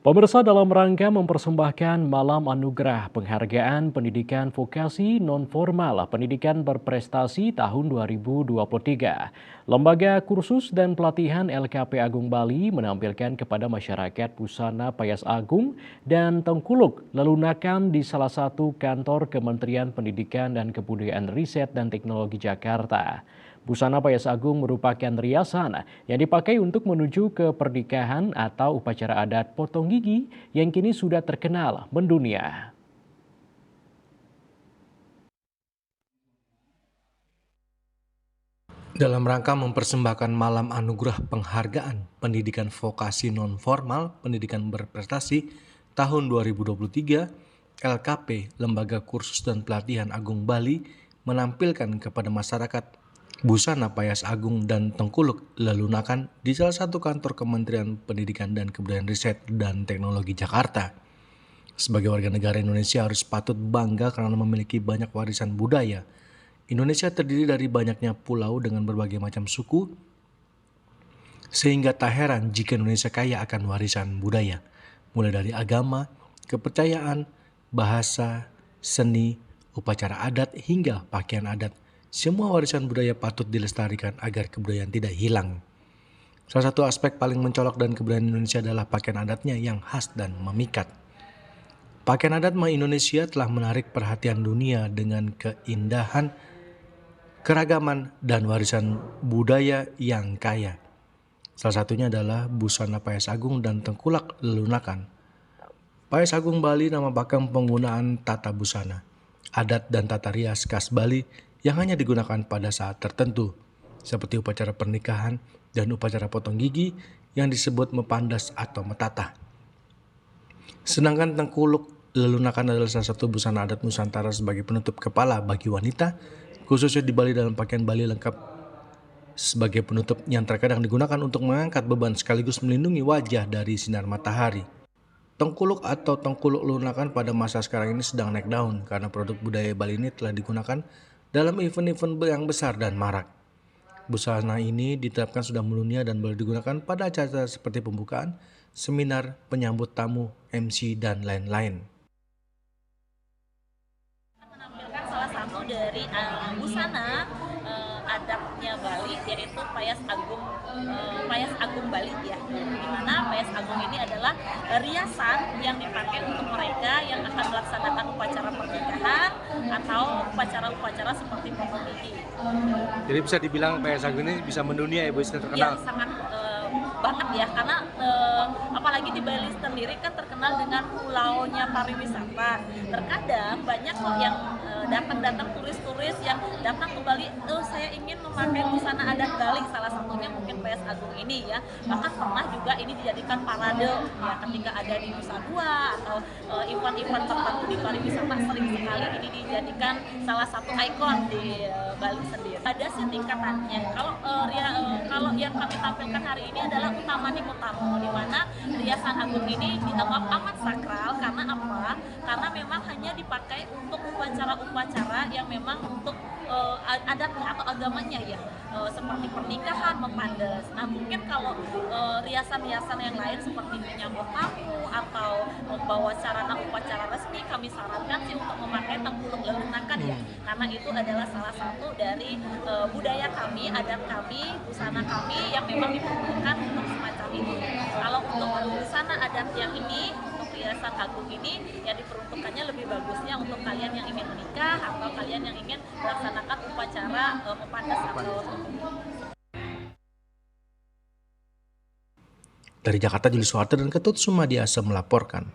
Pemirsa, dalam rangka mempersembahkan Malam Anugerah Penghargaan Pendidikan Vokasi Non-Formal Pendidikan Berprestasi tahun 2023, Lembaga Kursus dan Pelatihan LKP Agung Bali menampilkan kepada masyarakat busana Payas Agung dan Tengkuluk lelunakan di salah satu kantor Kementerian Pendidikan dan Kebudayaan Riset dan Teknologi Jakarta. Busana Payas Agung merupakan riasan yang dipakai untuk menuju ke pernikahan atau upacara adat potong gigi yang kini sudah terkenal mendunia. Dalam rangka mempersembahkan Malam Anugerah Penghargaan Pendidikan Vokasi Non-Formal Pendidikan Berprestasi tahun 2023, LKP Lembaga Kursus dan Pelatihan Agung Bali menampilkan kepada masyarakat busana Payas Agung dan Tengkuluk lelunakan di salah satu kantor Kementerian Pendidikan dan Kebudayaan Riset dan Teknologi Jakarta. Sebagai warga negara Indonesia harus patut bangga karena memiliki banyak warisan budaya. Indonesia terdiri dari banyaknya pulau dengan berbagai macam suku, sehingga tak heran jika Indonesia kaya akan warisan budaya, mulai dari agama, kepercayaan, bahasa, seni, upacara adat, hingga pakaian adat. Semua warisan budaya patut dilestarikan agar kebudayaan tidak hilang. Salah satu aspek paling mencolok dan kebudayaan Indonesia adalah pakaian adatnya yang khas dan memikat. Pakaian adat Indonesia telah menarik perhatian dunia dengan keindahan, keragaman, dan warisan budaya yang kaya. Salah satunya adalah busana Payas Agung dan Tengkulak lelunakan. Payas Agung Bali namakan penggunaan tata busana, adat dan tata rias khas Bali yang hanya digunakan pada saat tertentu, seperti upacara pernikahan dan upacara potong gigi yang disebut mepandas atau metata. Sedangkan Tengkuluk lelunakan adalah salah satu busana adat Nusantara sebagai penutup kepala bagi wanita, khususnya di Bali dalam pakaian Bali lengkap sebagai penutup yang terkadang digunakan untuk mengangkat beban sekaligus melindungi wajah dari sinar matahari. Tengkuluk atau Tengkuluk lelunakan pada masa sekarang ini sedang naik daun karena produk budaya Bali ini telah digunakan dalam event-event yang besar dan marak. Busana ini diterapkan sudah mendunia dan boleh digunakan pada acara seperti pembukaan, seminar, penyambut tamu, MC, dan lain-lain. Menampilkan salah satu dari busana adatnya Bali, yaitu Payas Agung Bali ya. Dimana Payas Agung ini adalah riasan yang dipakai untuk mereka yang akan melaksanakan upacara pernikahan atau upacara-upacara seperti potong gigi. Jadi bisa dibilang Payas Agung ini bisa mendunia ya Bu, sudah terkenal. Iya, sangat banget ya, karena apalagi di Bali sendiri kan terkenal dengan pulaunya pariwisata. Terkadang banyak kok yang datang turis-turis yang datang ke Bali, saya ingin memakai busana adat Bali, salah satunya mungkin Payas Agung ini ya. Bahkan pernah juga ini dijadikan parade ya ketika ada di Nusa Dua atau event-event tertentu di pariwisata, sering sekali ini dijadikan salah satu ikon di Bali sendiri. Ada sih tingkatannya. Kalau yang kami tampilkan hari ini adalah Utamani Utamo, di mana riasan agung ini dianggap amat sakral karena apa? Karena memang hanya dipakai untuk upacara-upacara yang memang untuk adatnya atau agamanya ya, seperti pernikahan, memandas. Nah mungkin kalau riasan-riasan yang lain seperti menyambut tamu atau membawa sarana upacara resmi, kami sarankan sih untuk memakai Tengkuluk lelunakan ya, karena itu adalah salah satu dari budaya kami, adat kami, busana kami yang memang diperuntukkan untuk semacam ini. Kalau untuk busana adat yang ini, untuk riasan agung ini, yang diperuntukannya lebih bagusnya untuk kalian yang ingin menikah atau kalian yang ingin melaksanakan upacara mepandas atau Dari Jakarta, Juli Suharto dan Ketut Sumadiasa melaporkan.